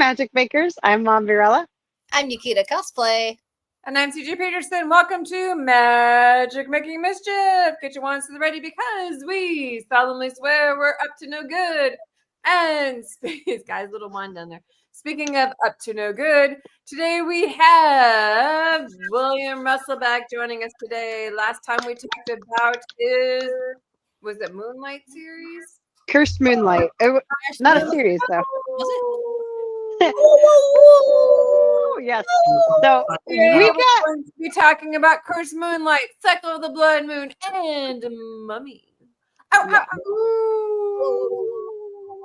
Magic Makers. I'm Mom Virella. I'm Nikita Cosplay. And I'm CJ Peterson. Welcome to Magic Making Mischief. Get your wands to the ready because we solemnly swear we're up to no good. And guys, little wand down there. Speaking of up to no good, today we have William Russellback joining us today. Last time we talked about was it Moonlight series? Cursed Moonlight. Not a series, though. Was it? Yes. So we're going to be talking about Cursed Moonlight, Cycle of the Blood Moon, and Mummy.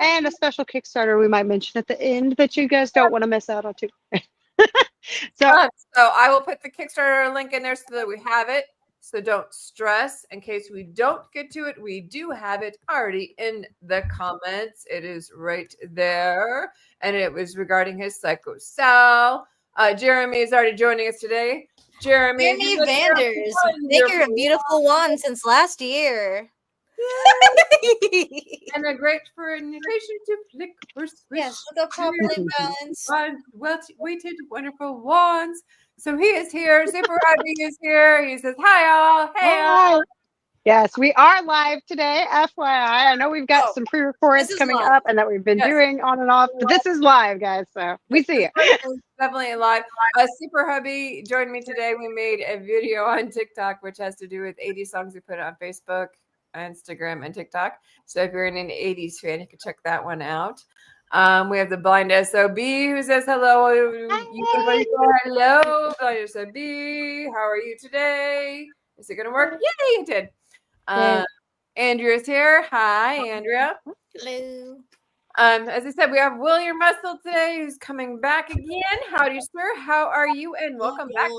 And a special Kickstarter we might mention at the end that you guys don't want to miss out on too. So I will put the Kickstarter link in there so that we have it. So don't stress. In case we don't get to it, we do have it already in the comments. It is right there. And it was regarding his Psycho Sal. Jeremy is already joining us today. Jeremy Vanders, maker of beautiful wands since last year. And a great for an invitation to flick or switch. Yes, look up properly balanced. Well-weighted, wonderful wands. So he is here. Super Happy is here. He says, hi, all. Hey, all. Yes, we are live today, FYI. I know we've got some pre-records coming up and that we've been doing on and off, but this is live, guys, so we see you. Definitely live. Super Hubby joined me today. We made a video on TikTok, which has to do with 80 songs we put on Facebook, Instagram, and TikTok. So if you're an 80s fan, you can check that one out. We have the Blind SOB who says hello. You can say hello, Blind SOB. How are you today? Is it going to work? Yay, it did. Andrea's here. Hi, Andrea. Hello. As I said, we have William Russell today who's coming back again. Howdy, sir. How are you? And welcome back.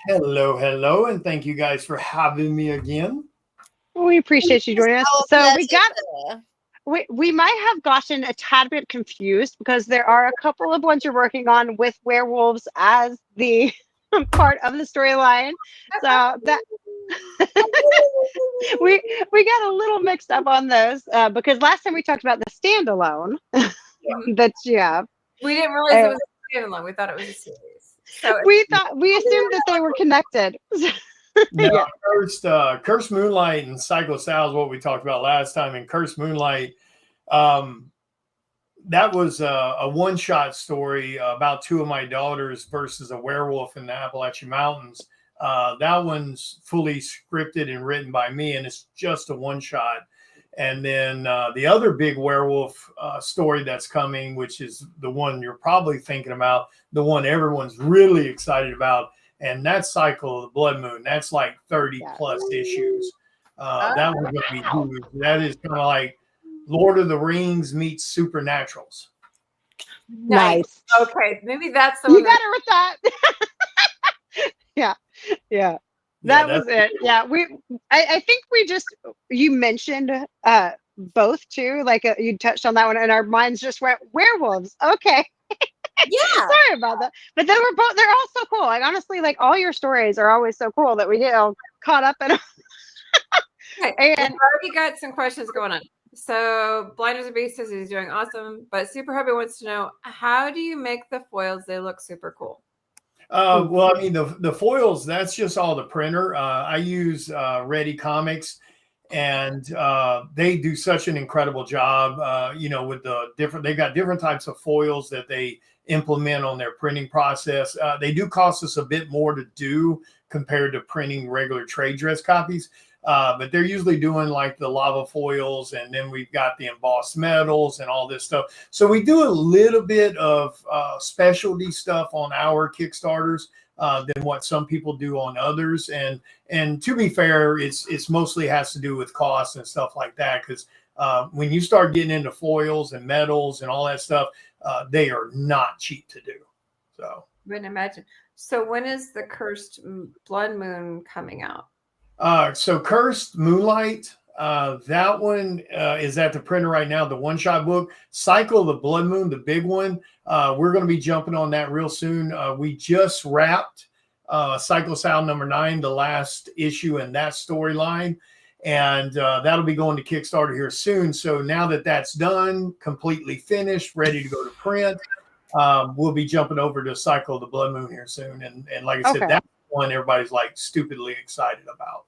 Hello, and thank you guys for having me again. We appreciate you joining us. So we might have gotten a tad bit confused because there are a couple of ones you're working on with werewolves as the part of the storyline. So that we got a little mixed up on those because last time we talked about the standalone that you have. We didn't realize it was a standalone. We thought it was a series. So we assumed that they were connected. No, Cursed Moonlight and Psycho Sal is what we talked about last time. And Cursed Moonlight, that was a one-shot story about two of my daughters versus a werewolf in the Appalachian Mountains. That one's fully scripted and written by me, and it's just a one-shot. And then the other big werewolf story that's coming, which is the one you're probably thinking about, the one everyone's really excited about, and that's Cycle of the Blood Moon. That's like 30 plus issues. That one's going to be huge. That is kind of like Lord of the Rings meets Supernaturals. Nice. Okay, maybe that's the one. You got it with that. Yeah. That was it. Yeah, I think you mentioned both too. Like you touched on that one, and our minds just went werewolves. Okay. Yeah. Sorry about that. But they're all so cool. Like honestly, like all your stories are always so cool that we get all caught up in. Okay. And I've already got some questions going on. So Blinders of Beast says he's doing awesome, but Super Hubby wants to know, how do you make the foils? They look super cool. Well, I mean, the foils, that's just all the printer. I use Ready Comics, and they do such an incredible job, with they've got different types of foils that they implement on their printing process. They do cost us a bit more to do compared to printing regular trade dress copies. But they're usually doing like the lava foils, and then we've got the embossed metals and all this stuff. So we do a little bit of specialty stuff on our Kickstarters than what some people do on others. And to be fair, it's mostly has to do with cost and stuff like that. Because when you start getting into foils and metals and all that stuff, they are not cheap to do. So wouldn't imagine. So when is the Cursed Blood Moon coming out? So Cursed Moonlight, that one is at the printer right now, the one-shot book. Cycle of the Blood Moon, the big one, we're going to be jumping on that real soon. We just wrapped Psycho Sal #9, the last issue in that storyline, and that'll be going to Kickstarter here soon. So now that that's done, completely finished, ready to go to print, we'll be jumping over to Cycle of the Blood Moon here soon. And like I said, that's one everybody's like stupidly excited about.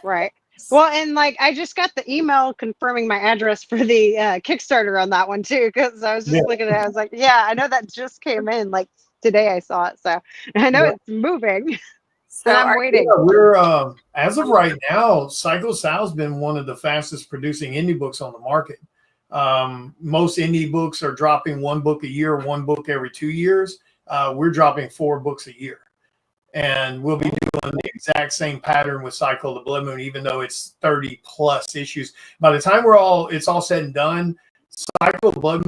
Right. Well, and like I just got the email confirming my address for the Kickstarter on that one too, because I was just looking at it. I was like, yeah, I know that just came in like today. I saw it, so I know it's moving. So I'm waiting. Yeah, we're as of right now, Psycho Sal's been one of the fastest producing indie books on the market. Most indie books are dropping one book a year, one book every 2 years. We're dropping 4 books a year. And we'll be doing the exact same pattern with Cycle of the Blood Moon, even though it's 30 plus issues. By the time it's all said and done, Cycle of the Blood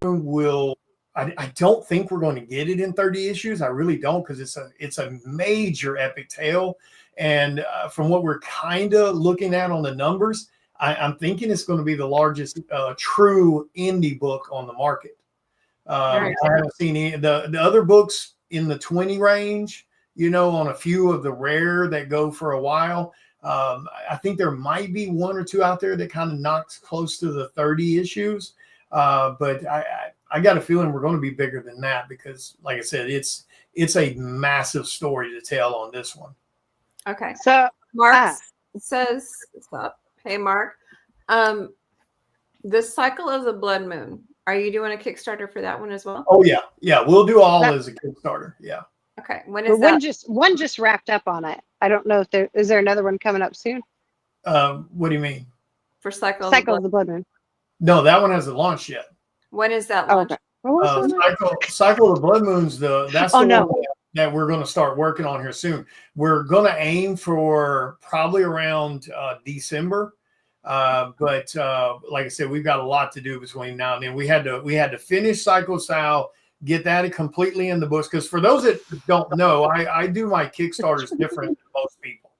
Moon will, I don't think we're going to get it in 30 issues. I really don't, because it's a major epic tale. And from what we're kind of looking at on the numbers, I'm thinking it's going to be the largest true indie book on the market. I haven't seen any the other books in the 20 range. On a few of the rare that go for a while. I think there might be 1 or 2 out there that kind of knocks close to the 30 issues. But I got a feeling we're going to be bigger than that because, like I said, it's a massive story to tell on this one. Okay. So Mark says, stop. Hey, Mark. The Cycle of the Blood Moon. Are you doing a Kickstarter for that one as well? Oh, yeah. Yeah, we'll do all as a Kickstarter. Yeah. Okay. When is that? One just wrapped up on it. I don't know if is there another one coming up soon? What do you mean? For Cycle of the Blood Moon. No, that one hasn't launched yet. When is that launch? Cycle of the Blood Moon's that's the one that we're going to start working on here soon. We're going to aim for probably around December. But like I said, we've got a lot to do between now and then. We had to finish Psycho Sal, get that completely in the books. Because for those that don't know, I do my Kickstarters different than most people.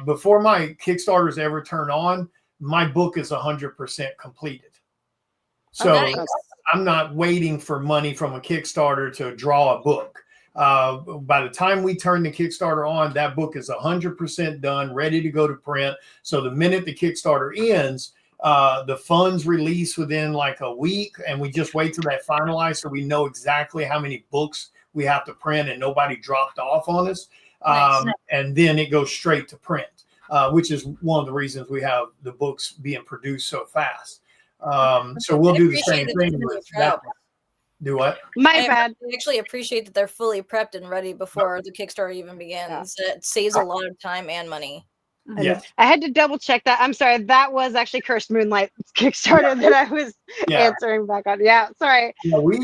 Before my Kickstarters ever turn on, my book is 100% completed. So I'm not waiting for money from a Kickstarter to draw a book. By the time we turn the Kickstarter on, that book is 100% done, ready to go to print. So the minute the Kickstarter ends, the funds release within like a week, and we just wait till that finalized so we know exactly how many books we have to print and nobody dropped off on us. And then it goes straight to print, which is one of the reasons we have the books being produced so fast. So we'll do the same thing with that. Do what? My bad. I actually appreciate that they're fully prepped and ready before the Kickstarter even begins. Yeah. It saves a lot of time and money. Yeah, I had to double check that. I'm sorry. That was actually Cursed Moonlight Kickstarter that I was answering back on. Yeah, sorry. Yeah, we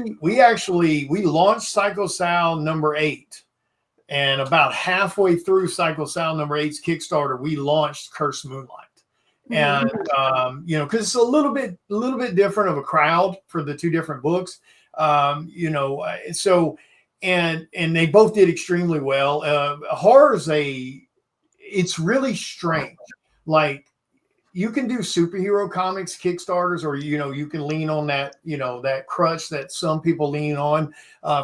launched Psycho Sal number 8, and about halfway through Psycho Sal number 8's Kickstarter, we launched Cursed Moonlight. And because it's a little bit different of a crowd for the 2 different books. So and they both did extremely well. Horror's it's really strange. Like, you can do superhero comics Kickstarters, or you can lean on that that crutch that some people lean on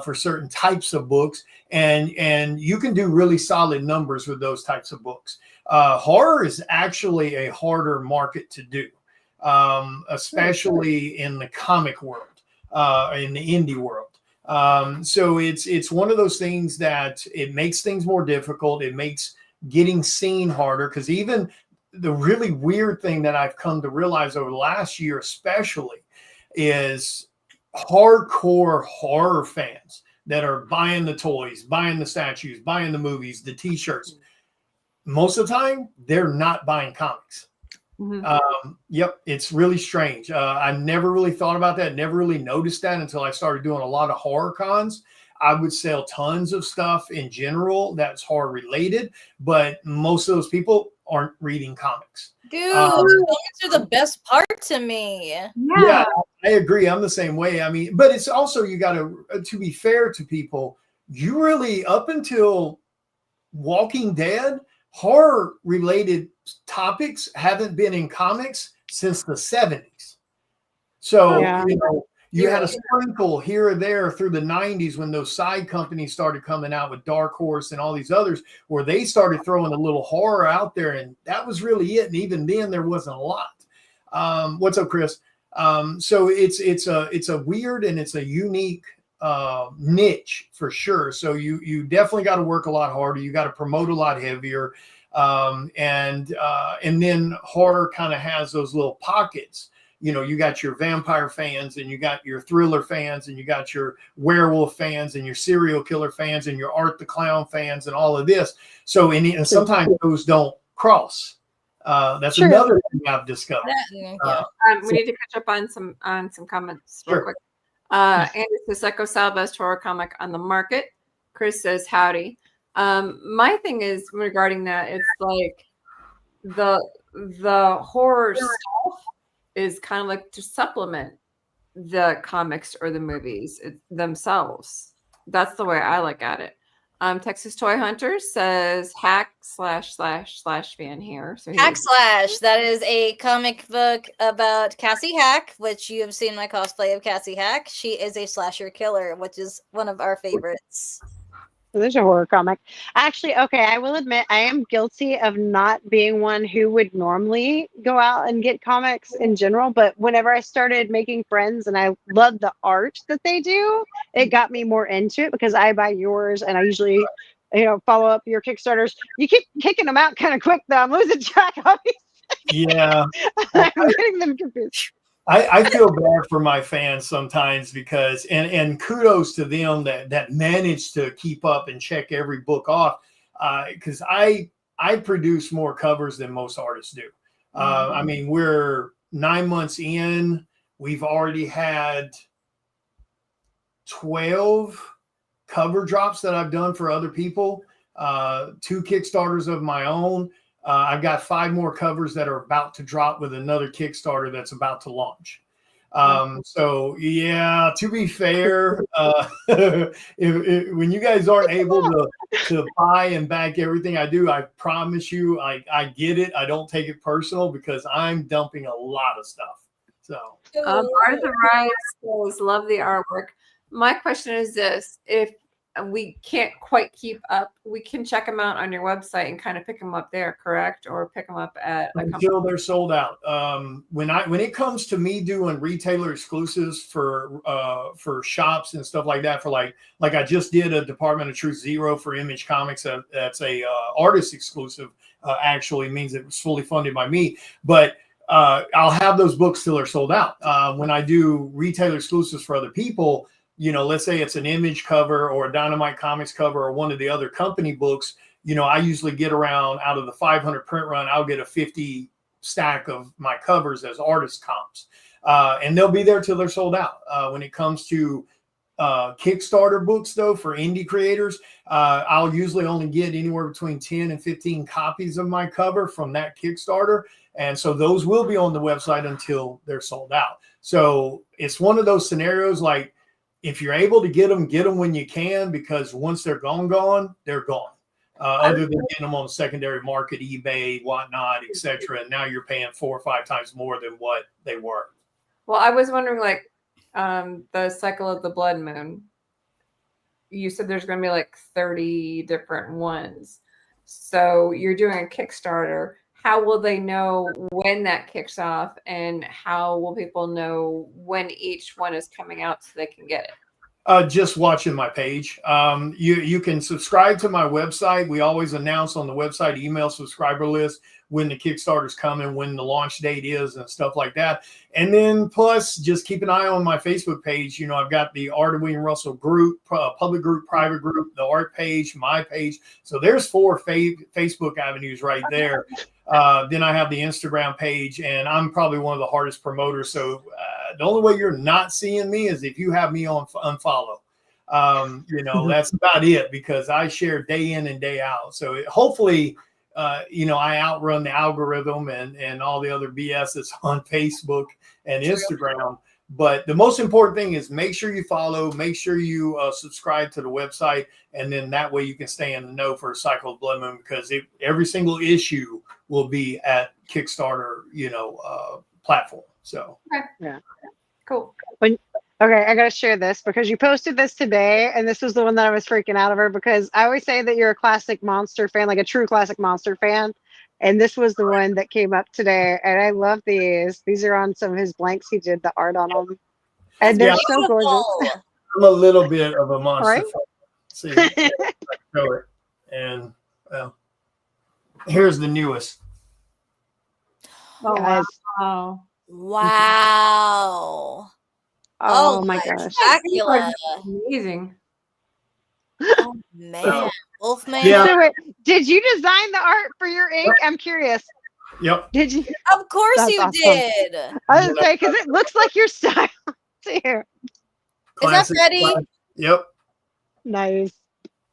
for certain types of books, and you can do really solid numbers with those types of books. Horror is actually a harder market to do, especially in the comic world, in the indie world. So it's one of those things that it makes things more difficult. It makes getting seen harder, because even the really weird thing that I've come to realize over the last year especially is hardcore horror fans that are buying the toys, buying the statues, buying the movies, the t-shirts. Most of the time, they're not buying comics. Yep, it's really strange. I never really thought about that, never really noticed that until I started doing a lot of horror cons. I would sell tons of stuff in general that's horror related, but most of those people aren't reading comics. Dude, comics are the best part to me. Yeah, I agree. I'm the same way. I mean, but it's also, you got to be fair to people, you really, up until Walking Dead, horror related topics haven't been in comics since the 70s. So, you had a sprinkle here or there through the 90s when those side companies started coming out with Dark Horse and all these others, where they started throwing a little horror out there, and that was really it. And even then, there wasn't a lot. What's up, Chris? So it's a weird and it's a unique niche for sure. So you definitely got to work a lot harder. You got to promote a lot heavier. And then horror kind of has those little pockets. You know, you got your vampire fans, and you got your thriller fans, and you got your werewolf fans, and your serial killer fans, and your Art the Clown fans, and all of this. So, and sometimes those don't cross. That's another thing I've discovered. We need to catch up on some comments real quick. Andy says Psycho Style best horror comic on the market. Chris says howdy. My thing is regarding that, it's like the horror stuff is kind of like to supplement the comics or the movies themselves. That's the way I look at it. Texas Toy Hunter says hack//fan here. So Hack / that is a comic book about Cassie Hack, which you have seen my cosplay of Cassie Hack. She is a slasher killer, which is one of our favorites. There's a horror comic. Actually, okay, I will admit I am guilty of not being one who would normally go out and get comics in general. But whenever I started making friends and I love the art that they do, it got me more into it because I buy yours and I usually, follow up your Kickstarters. You keep kicking them out kind of quick, though. I'm losing track of these. Yeah. I'm getting them confused. I feel bad for my fans sometimes because, and kudos to them that manage to keep up and check every book off. Because I produce more covers than most artists do. I mean, we're 9 months in. We've already had 12 cover drops that I've done for other people. 2 Kickstarters of my own. I've got 5 more covers that are about to drop with another Kickstarter that's about to launch. So yeah, to be fair, when you guys aren't able to buy and back everything I do, I promise you, I get it. I don't take it personal because I'm dumping a lot of stuff. So Arthur Wright says, love the artwork. My question is this: if we can't quite keep up, we can check them out on your website and kind of pick them up there, correct? Or pick them up at until they're sold out. When it comes to me doing retailer exclusives for shops and stuff like that, for like I just did a Department of Truth Zero for Image Comics. That's a artist exclusive. Actually means it was fully funded by me, but I'll have those books till they're sold out. When I do retailer exclusives for other people, let's say it's an Image cover or a Dynamite Comics cover or one of the other company books, I usually get around, out of the 500 print run, I'll get a 50 stack of my covers as artist comps. And they'll be there till they're sold out. When it comes to Kickstarter books, though, for indie creators, I'll usually only get anywhere between 10 and 15 copies of my cover from that Kickstarter. And so those will be on the website until they're sold out. So it's one of those scenarios, like, if you're able to get them when you can, because once they're gone, they're gone. Other than getting them on the secondary market, eBay, whatnot, etc. And now you're paying 4 or 5 times more than what they were. Well, I was wondering, like, the Cycle of the Blood Moon. You said there's going to be like 30 different ones. So you're doing a Kickstarter. How will they know when that kicks off, and how will people know when each one is coming out so they can get it? Just watching my page. You can subscribe to my website. We always announce on the website email subscriber list when the Kickstarter's coming, when the launch date is, and stuff like that. And then plus, just keep an eye on my Facebook page. I've got the Art of William Russell group, public group, private group, the art page, my page. So there's 4 Facebook avenues right there. Then I have the Instagram page, and I'm probably one of the hardest promoters. So the only way you're not seeing me is if you have me on unfollow. That's about it, because I share day in and day out. So hopefully, I outrun the algorithm and all the other BS that's on Facebook and Instagram. But the most important thing is make sure you follow, make sure you subscribe to the website, and then that way you can stay in the know for Cycle of Blood Moon, because every single issue will be at Kickstarter, platform. So yeah, cool. Okay, I gotta share this because you posted this today, and this was the one that I was freaking out over, because I always say that you're a classic monster fan, like a true classic monster fan. And this was the one that came up today, and I love these. These are on some of his blanks. He did the art on them, and they're so gorgeous. I'm a little bit of a monster. Right. See, show it, and well, here's the newest. Oh, Guys. wow. Wow. Oh my gosh. Dracula. Amazing. Oh man. Wolfman. Yeah. So wait, did you design the art for your ink? I'm curious. Yep. Did you? Of course That's you awesome. did. I was say because it looks like your style too. Is that Freddie? Yep. Nice.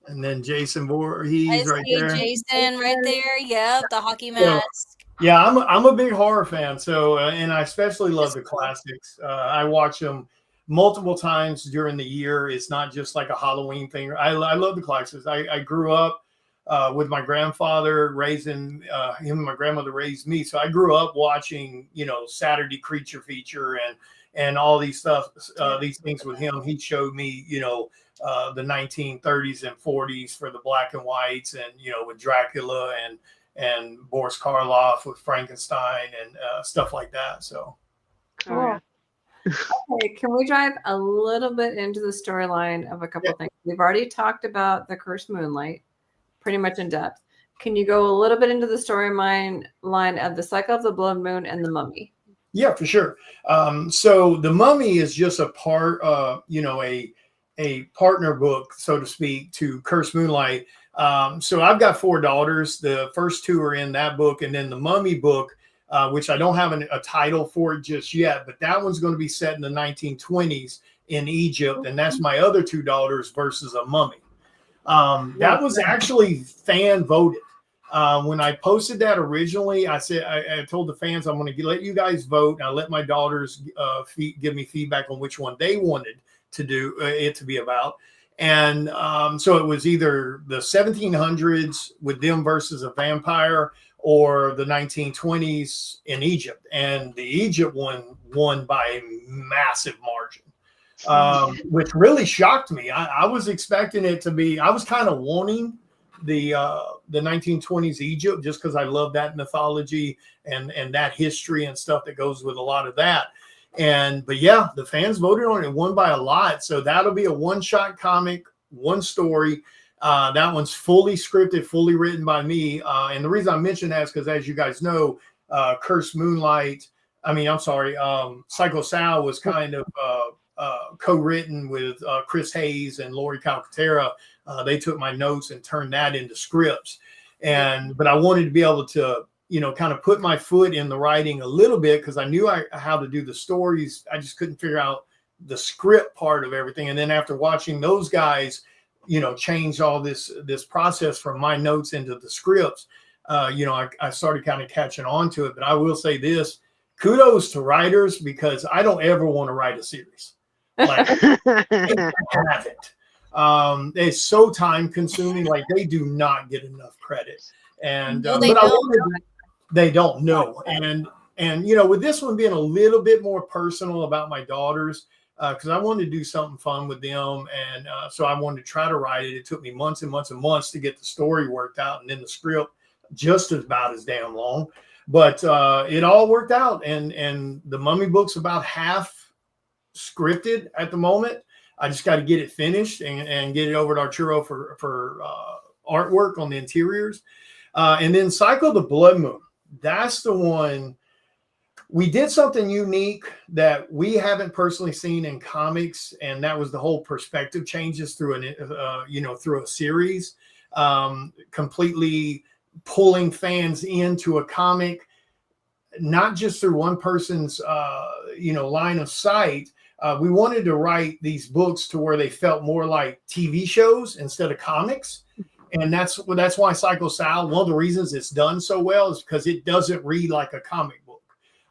And then Jason I Voorhees right see there. Jason right there. Yep, the hockey mask. Yeah, I'm a big horror fan. So, and I especially love the classics. I watch them multiple times during the year. It's not just like a Halloween thing. I love the classics. I grew up with my grandfather raising him and my grandmother raised me. So I grew up watching, Saturday Creature Feature and all these stuff, these things with him. He showed me, the 1930s and 40s for the black and whites, and with Dracula and Boris Karloff with Frankenstein and stuff like that. So Cool. Oh, yeah. Okay, can we dive a little bit into the storyline of a couple things? We've already talked about the Cursed Moonlight pretty much in depth. Can you go a little bit into the storyline of the Cycle of the Blood Moon and the Mummy? Yeah, for sure. So the Mummy is just a part, a partner book, so to speak, to Cursed Moonlight. So I've got 4 daughters. The first 2 are in that book, and then the Mummy book, which I don't have a title for it just yet, but that one's going to be set in the 1920s in Egypt, and that's my other 2 daughters versus a mummy. That was actually fan voted. When I posted that originally, I said I told the fans I'm going to let you guys vote, and I let my daughters give me feedback on which one they wanted to do it to be about. And so it was either the 1700s with them versus a vampire, or the 1920s in Egypt. And the Egypt one won by a massive margin, which really shocked me. I was expecting it to be, I was kind of wanting the 1920s Egypt, just because I love that mythology and that history and stuff that goes with a lot of that. But yeah, the fans voted on it. It won by a lot. So that'll be a one-shot comic, one story. That one's fully scripted, fully written by me. And the reason I mention that is because, as you guys know, Cursed Moonlight, Psycho Sal was kind of co-written with Chris Hayes and Lori Calcaterra. They took my notes and turned that into scripts. But I wanted to be able to, kind of put my foot in the writing a little bit, because I knew how to do the stories. I just couldn't figure out the script part of everything. And then after watching those guys, change all this process from my notes into the scripts, I started kind of catching on to it. But I will say this, kudos to writers, because I don't ever want to write a series. Like, I haven't. It's so time consuming. Like, they do not get enough credit. And No, they don't know. And with this one being a little bit more personal about my daughters, because I wanted to do something fun with them, and so I wanted to try to write it. It took me months and months and months to get the story worked out, and then the script just about as damn long. But it all worked out, and the Mummy book's about half scripted at the moment. I just got to get it finished and get it over to Arturo for artwork on the interiors. And then Cycle of the Blood Moon, that's the one. We did something unique that we haven't personally seen in comics, and that was the whole perspective changes through through a series, completely pulling fans into a comic, not just through one person's line of sight. We wanted to write these books to where they felt more like TV shows instead of comics. And that's why Psycho Sal, one of the reasons it's done so well is because it doesn't read like a comic book.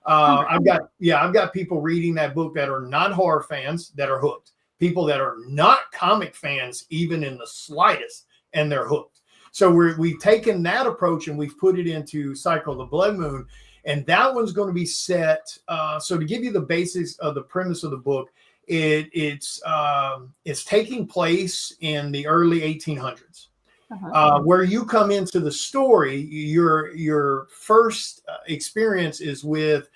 I've got people reading that book that are not horror fans that are hooked. People that are not comic fans, even in the slightest, and they're hooked. So we've taken that approach and we've put it into Cycle of the Blood Moon, and that one's going to be set. So to give you the basics of the premise of the book, it's taking place in the early 1800s. Where you come into the story, your first experience is with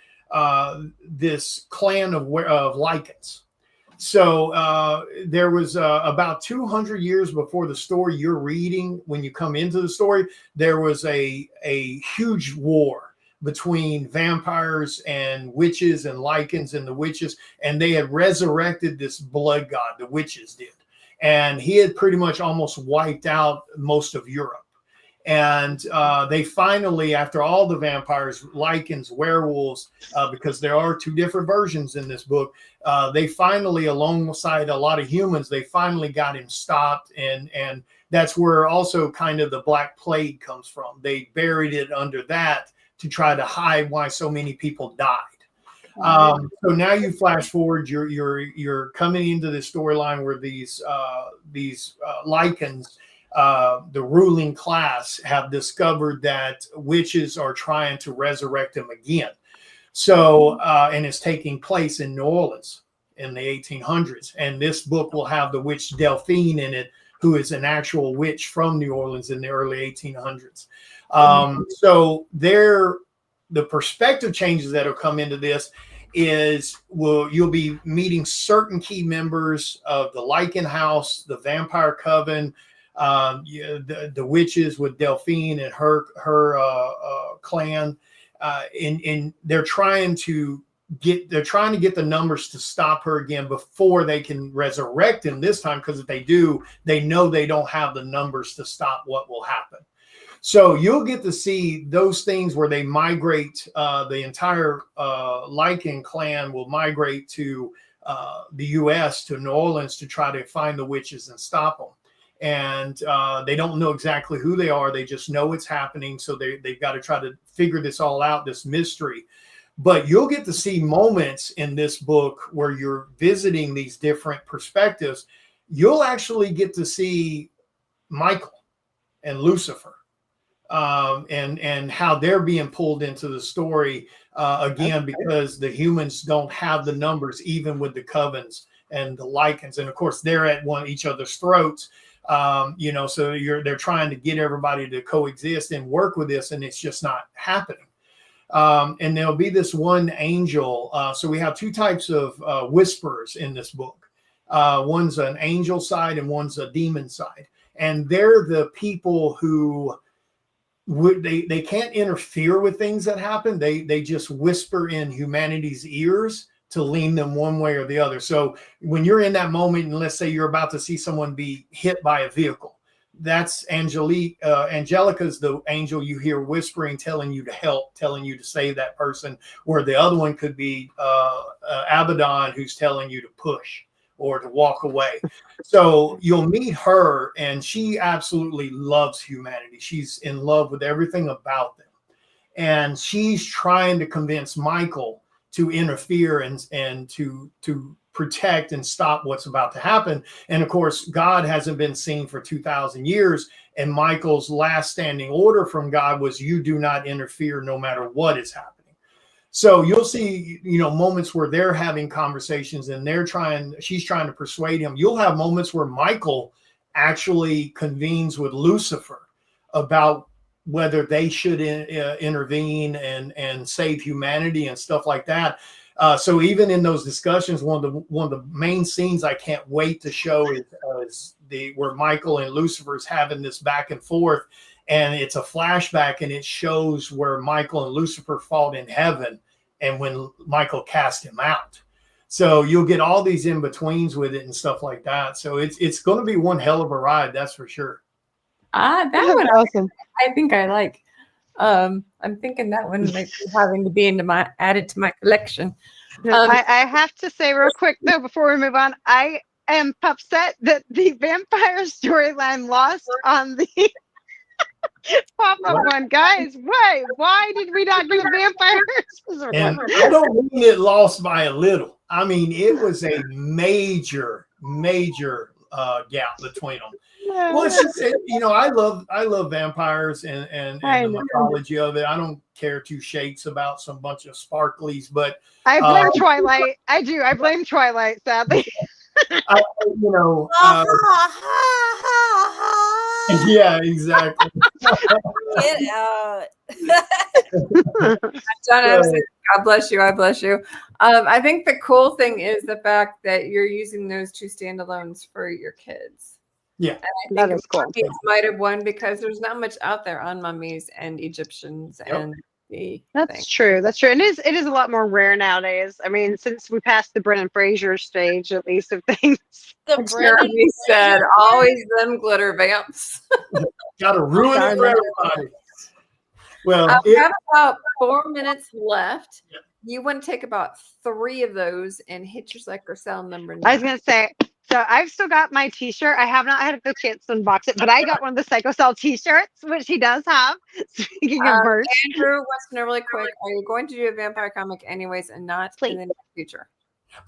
this clan of Lycans. So there was about 200 years before the story you're reading. When you come into the story, there was a huge war between vampires and witches and lichens and the witches, and they had resurrected this blood god, the witches did, and he had pretty much almost wiped out most of Europe. And they finally, after all the vampires, lichens, werewolves, because there are two different versions in this book, they finally, alongside a lot of humans, they finally got him stopped. And that's where also kind of the Black Plague comes from. They buried it under that to try to hide why so many people died. So now you flash forward, you're coming into this storyline where these lichens, the ruling class, have discovered that witches are trying to resurrect them again. So, and it's taking place in New Orleans in the 1800s. And this book will have the witch Delphine in it, who is an actual witch from New Orleans in the early 1800s. So the perspective changes that will come into this is you'll be meeting certain key members of the Lichen House, the Vampire Coven, the witches with Delphine and her clan, and they're trying to get the numbers to stop her again before they can resurrect him this time, because if they do, they know they don't have the numbers to stop what will happen. So you'll get to see those things where they migrate. The entire Lichen clan will migrate to the U.S., to New Orleans, to try to find the witches and stop them. And they don't know exactly who they are. They just know it's happening. So they've got to try to figure this all out, this mystery. But you'll get to see moments in this book where you're visiting these different perspectives. You'll actually get to see Michael and Lucifer, and how they're being pulled into the story again, because the humans don't have the numbers, even with the covens and the lichens. And of course, they're at each other's throats. So they're trying to get everybody to coexist and work with this, and it's just not happening. And there'll be this one angel. So we have two types of whisperers in this book. One's an angel side and one's a demon side. And they're the people who they can't interfere with things that happen. They just whisper in humanity's ears to lean them one way or the other. So when you're in that moment, and let's say you're about to see someone be hit by a vehicle, that's Angelica's the angel you hear whispering, telling you to help, telling you to save that person. Where the other one could be Abaddon, who's telling you to push or to walk away. So you'll meet her, and she absolutely loves humanity. She's in love with everything about them. And she's trying to convince Michael to interfere and to protect and stop what's about to happen. And of course, God hasn't been seen for 2,000 years. And Michael's last standing order from God was, you do not interfere no matter what is happening. So you'll see, moments where they're having conversations and she's trying to persuade him. You'll have moments where Michael actually convenes with Lucifer about whether they should intervene and save humanity and stuff like that. So even in those discussions, one of the main scenes I can't wait to show is where Michael and Lucifer's having this back and forth, and it's a flashback, and it shows where Michael and Lucifer fought in heaven, and when Michael cast him out. So you'll get all these in betweens with it and stuff like that. So it's going to be one hell of a ride, that's for sure. That one awesome. I think I like. I'm thinking that one might be having to be added to my collection. I have to say real quick though, before we move on, I am upset that the vampire storyline lost on the pop-up one. Guys, why did we not do vampires? And I don't mean it lost by a little. I mean, it was a major gap between them. Well, it's just, I love vampires and the mythology of it. I don't care two shakes about some bunch of sparklies, but I blame Twilight. I do. I blame Twilight, sadly. Yeah, exactly. Get out. John, I was God bless you. I bless you. I think the cool thing is the fact that you're using those two standalones for your kids. Yeah, and I think mummies might have won because there's not much out there on mummies and Egyptians and the. That's true. That's true. And it is a lot more rare nowadays. I mean, since we passed the Brendan Fraser stage, at least of things. Jeremy said, always them glitter vamps. Gotta ruin it for everybody. Well, we have about 4 minutes left. Yeah. You want to take about 3 of those and hit your psycho cell number 9. I was going to say, so I've still got my t-shirt. I have not had a chance to unbox it, but I got one of the Psycho Cell t-shirts, which he does have. Speaking of merch. Andrew wants to know really quick, are you going to do a vampire comic anyways and not in the near future?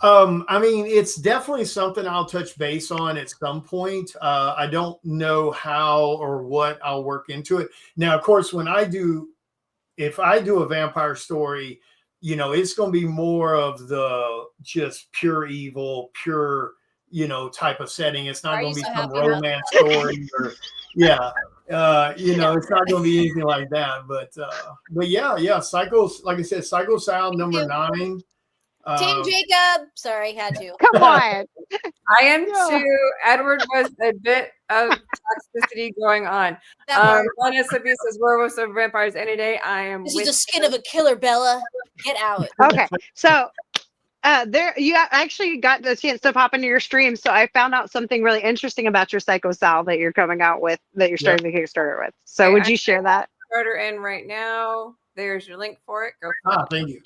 I mean, it's definitely something I'll touch base on at some point. I don't know how or what I'll work into it. Now, of course, if I do a vampire story, you know, it's going to be more of the just pure evil, pure, you know, type of setting. It's not going to be some romance story or, you know, it's not going to be anything like that. But yeah, Psycho, like I said, Psycho Sal number 9. Team Jacob. Sorry, had to. Come on. I am too. Edward was a bit of toxicity going on. Vanessa B says werewolves or vampires any day. I am. This is the skin of a killer, Bella. Get out. Okay, so there you actually got the chance to pop into your stream. So I found out something really interesting about your Psycho Sal that you're coming out with, that you're starting the Kickstarter with. So would you share that? Starter in right now. There's your link for it. Go for it. Thank you.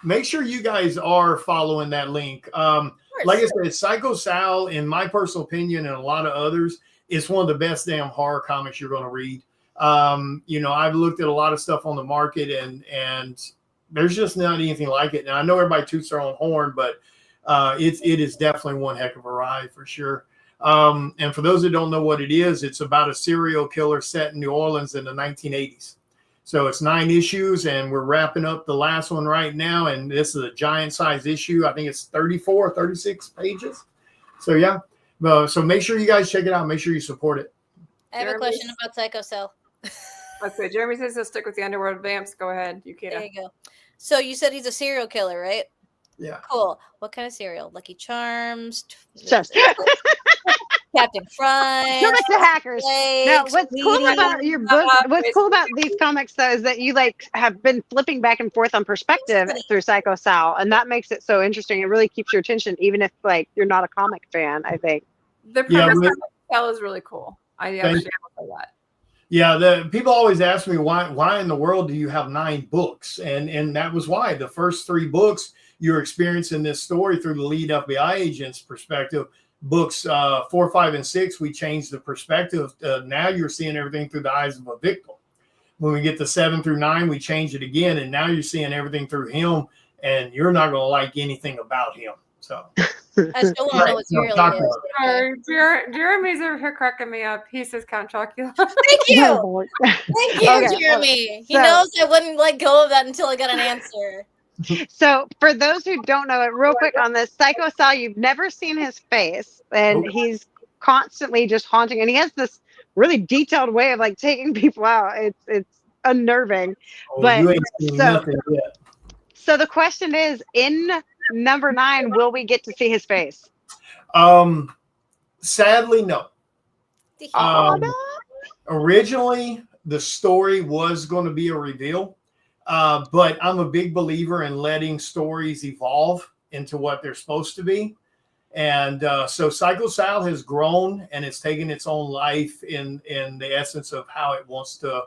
Make sure you guys are following that link. Like I said, Psycho Sal, in my personal opinion, and a lot of others, is one of the best damn horror comics you're going to read. You know, I've looked at a lot of stuff on the market, and there's just not anything like it. Now, I know everybody toots their own horn, but it is definitely one heck of a ride for sure. And for those that don't know what it is, it's about a serial killer set in New Orleans in the 1980s. So it's 9 issues, and we're wrapping up the last one right now. And this is a giant size issue. I think it's 34, 36 pages. So yeah. So make sure you guys check it out. Make sure you support it. I have a question about Psycho Cell. Okay, Jeremy says he'll stick with the Underworld Vamps. Go ahead. There you go. So you said he's a serial killer, right? Yeah. Cool. What kind of cereal? Lucky Charms? Just Captain Crunch. You're like the hackers. Now, what's cool about your book? What's cool about these comics, though, is that you have been flipping back and forth on perspective through Psycho Sal, and that makes it so interesting. It really keeps your attention, even if you're not a comic fan. I think the premise of Sal is really cool. I actually love that. Yeah, the people always ask me why in the world do you have 9 books, and that was why. The first 3 books you're experiencing this story through the lead FBI agent's perspective. Books 4, 5, and 6, we changed the perspective. Now you're seeing everything through the eyes of a victim. When we get to 7 through 9, we change it again, and now you're seeing everything through him, and you're not going to like anything about him. So I still want to know what serial is. Jeremy's over here cracking me up. He says Count Chocula. Thank you. Thank you, Jeremy. He knows I wouldn't let go of that until I got an answer. So for those who don't know it, real quick on this, Psycho Sal, you've never seen his face, and he's constantly just haunting, and he has this really detailed way of taking people out. It's unnerving. But you ain't seen nothing yet. So the question is, in number 9, will we get to see his face? Sadly, no. Originally, the story was going to be a reveal. But I'm a big believer in letting stories evolve into what they're supposed to be. And so Psycho Sal has grown, and it's taken its own life in the essence of how it wants to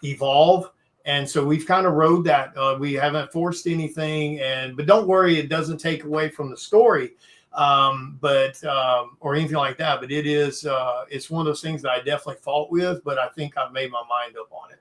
evolve. And so we've kind of rode that. We haven't forced anything, but don't worry, it doesn't take away from the story, or anything like that. But it is, it's one of those things that I definitely fought with, but I think I've made my mind up on it.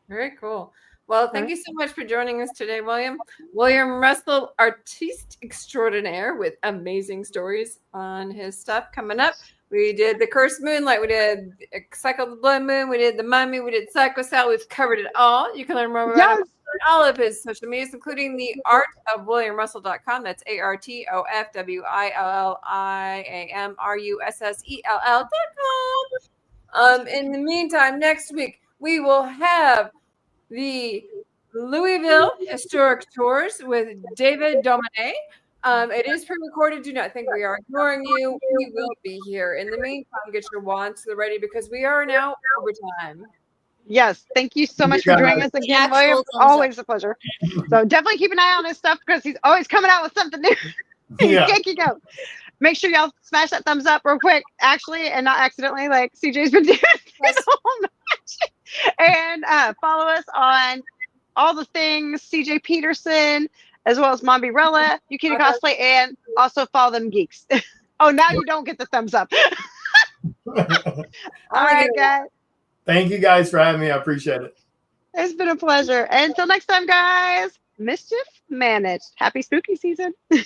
Very cool. Well, thank you so much for joining us today, William. William Russell, artiste extraordinaire with amazing stories on his stuff coming up. We did The Cursed Moonlight. We did Cycle of the Blood Moon. We did The Mummy. We did Psycho Sal. We've covered it all. You can learn more about all of his social medias, including the art of WilliamRussell.com. That's ARTOFWILLIAMRUSSELL.com. In the meantime, next week, we will have the Louisville Historic Tours with David Domine. It is pre-recorded. Do not think we are ignoring you. We will be here. In the meantime, get your wants ready because we are now overtime. Yes, thank you so much for joining us again, William. Always a pleasure. So definitely keep an eye on his stuff because he's always coming out with something new. You can't keep going. Make sure y'all smash that thumbs up real quick, actually, and not accidentally like CJ's been doing the whole match. And follow us on all the things, CJ Peterson, as well as Mombi Rella, Yukita Cosplay, and also follow them geeks. Oh, now you don't get the thumbs up. All right, guys. Thank you guys for having me. I appreciate it. It's been a pleasure. Until next time, guys, Mischief managed. Happy spooky season. Bye.